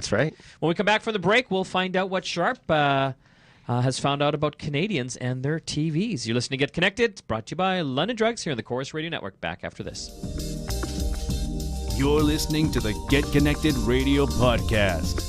That's right. When we come back from the break, we'll find out what Sharp has found out about Canadians and their TVs. You're listening to Get Connected. It's brought to you by London Drugs here on the Chorus Radio Network. Back after this. You're listening to the Get Connected Radio Podcast.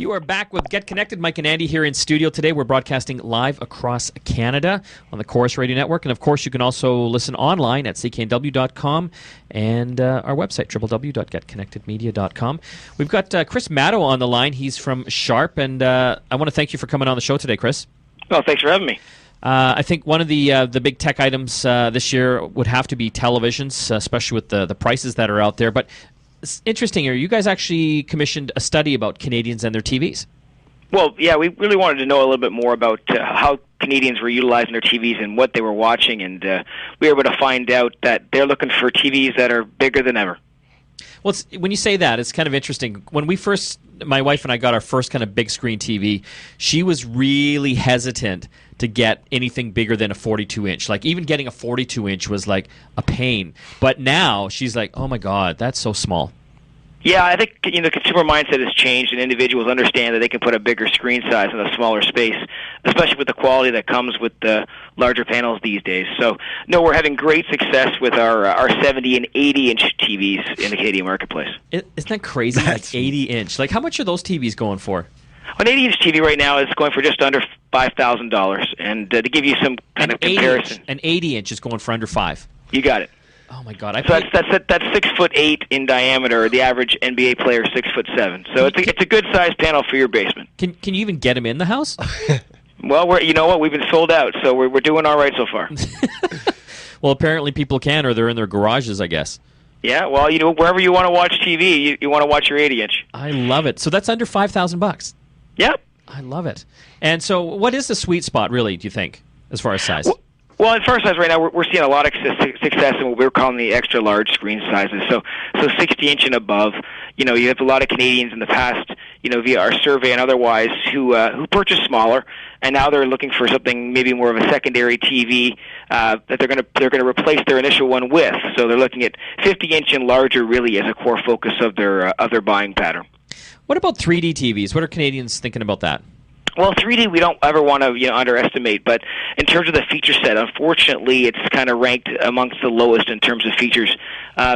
You are back with Get Connected. Mike and Andy here in studio today. We're broadcasting live across Canada on the Chorus Radio Network. And, of course, you can also listen online at cknw.com and our website, www.getconnectedmedia.com. We've got Chris Matto on the line. He's from Sharp. And I want to thank you for coming on the show today, Chris. Well, thanks for having me. I think one of the big tech items this year would have to be televisions, especially with the prices that are out there. But it's interesting here. You guys actually commissioned a study about Canadians and their TVs. Well, yeah, we really wanted to know a little bit more about how Canadians were utilizing their TVs and what they were watching, and we were able to find out that they're looking for TVs that are bigger than ever. Well, when you say that, it's kind of interesting. When my wife and I got our first kind of big screen TV, she was really hesitant to get anything bigger than a 42-inch. Like, even getting a 42-inch was like a pain. But now she's like, oh my God, that's so small. Yeah, I think the consumer mindset has changed, and individuals understand that they can put a bigger screen size in a smaller space, especially with the quality that comes with the larger panels these days. So, no, we're having great success with our 70 and 80-inch TVs in the Canadian marketplace. Isn't that crazy? Like 80-inch. Like, how much are those TVs going for? An 80-inch TV right now is going for just under $5,000, and to give you some kind of comparison, an 80-inch is going for under $5,000. You got it. Oh my God! That's 6'8" in diameter. The average NBA player is 6'7". So it's a good sized panel for your basement. Can you even get them in the house? Well, you know what? We've been sold out, so we're doing all right so far. Well, apparently people can, or they're in their garages, I guess. Yeah, well, wherever you want to watch TV, you want to watch your 80-inch. I love it. So that's under $5,000. Yep. I love it. And so, what is the sweet spot, really? Do you think, as far as size? Well, as far as size right now, we're seeing a lot of success in what we're calling the extra large screen sizes. So 60-inch and above. You have a lot of Canadians in the past, via our survey and otherwise, who purchased smaller, and now they're looking for something maybe more of a secondary TV that they're going to replace their initial one with. So they're looking at 50-inch and larger, really, as a core focus of their buying pattern. What about 3D TVs? What are Canadians thinking about that? Well, 3D we don't ever want to underestimate, but in terms of the feature set, unfortunately, it's kind of ranked amongst the lowest in terms of features.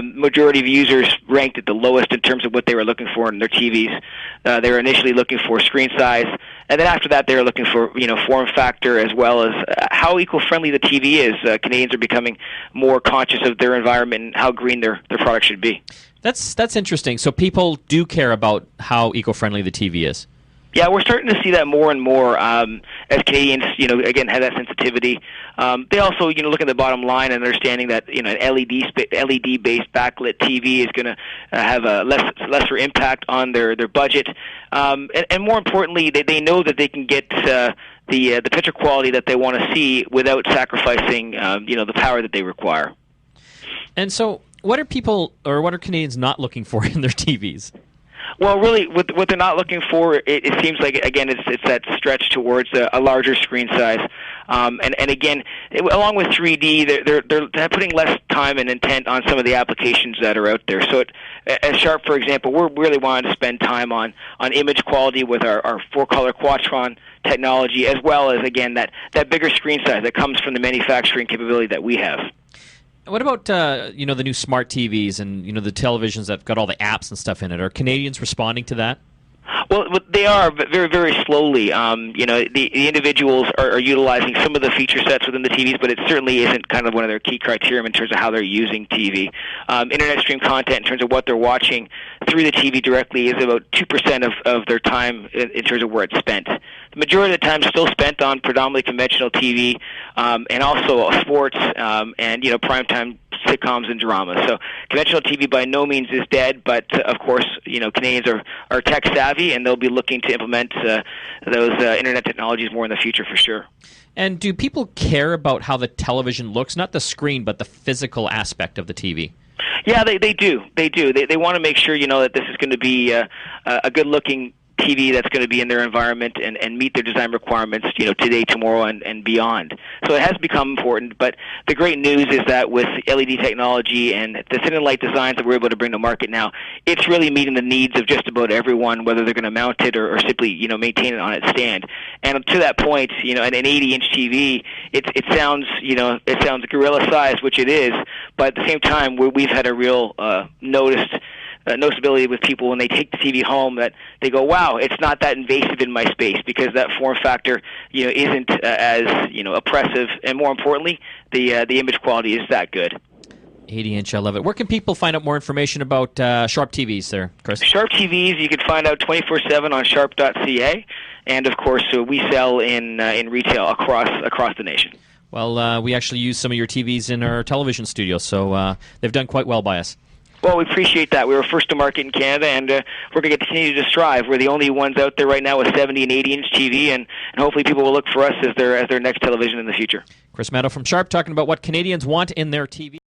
Majority of users ranked at the lowest in terms of what they were looking for in their TVs. They were initially looking for screen size, and then after that, they were looking for form factor as well as how eco-friendly the TV is. Canadians are becoming more conscious of their environment and how green their product should be. That's interesting. So people do care about how eco-friendly the TV is. Yeah, we're starting to see that more and more as Canadians, again, have that sensitivity. They also, look at the bottom line and understanding that, an LED-based backlit TV is going to have a lesser impact on their budget. And more importantly, they know that they can get the picture quality that they want to see without sacrificing, the power that they require. And so, what are Canadians not looking for in their TVs? Well, really, what they're not looking for, it seems like, again, it's that stretch towards a larger screen size. And again, along with 3D, they're putting less time and intent on some of the applications that are out there. So at Sharp, for example, we're really wanting to spend time on image quality with our 4-color Quadtron technology, as well as, again, that bigger screen size that comes from the manufacturing capability that we have. What about the new smart TVs and the televisions that've got all the apps and stuff in it? Are Canadians responding to that? Well, they are, but very, very slowly. The individuals are utilizing some of the feature sets within the TVs, but it certainly isn't kind of one of their key criteria in terms of how they're using TV. Internet stream content in terms of what they're watching through the TV directly is about 2% of their time in terms of where it's spent. The majority of the time is still spent on predominantly conventional TV and also sports and primetime sitcoms and dramas. So conventional TV by no means is dead, but of course, Canadians are tech savvy, and they'll be looking to implement those internet technologies more in the future for sure. And do people care about how the television looks, not the screen, but the physical aspect of the TV? Yeah, they do. They do. They want to make sure that this is going to be a good-looking TV that's going to be in their environment and meet their design requirements, today, tomorrow, and beyond. So it has become important. But the great news is that with LED technology and the thin and light designs that we're able to bring to market now, it's really meeting the needs of just about everyone, whether they're going to mount it or simply maintain it on its stand. And to that point, an 80-inch TV, it sounds gorilla size, which it is, but at the same time, we've had a real noticeability with people when they take the TV home that they go, wow, it's not that invasive in my space, because that form factor isn't as oppressive, and more importantly, the image quality is that good. 80-inch, I love it. Where can people find out more information about Sharp TVs there, Chris? Sharp TVs, you can find out 24/7 on sharp.ca, and of course, we sell in retail across the nation. Well, we actually use some of your TVs in our television studio, so they've done quite well by us. Well, we appreciate that. We were first to market in Canada, and we're going to continue to strive. We're the only ones out there right now with 70 and 80-inch TV, and hopefully people will look for us as their next television in the future. Chris Matto from Sharp talking about what Canadians want in their TV.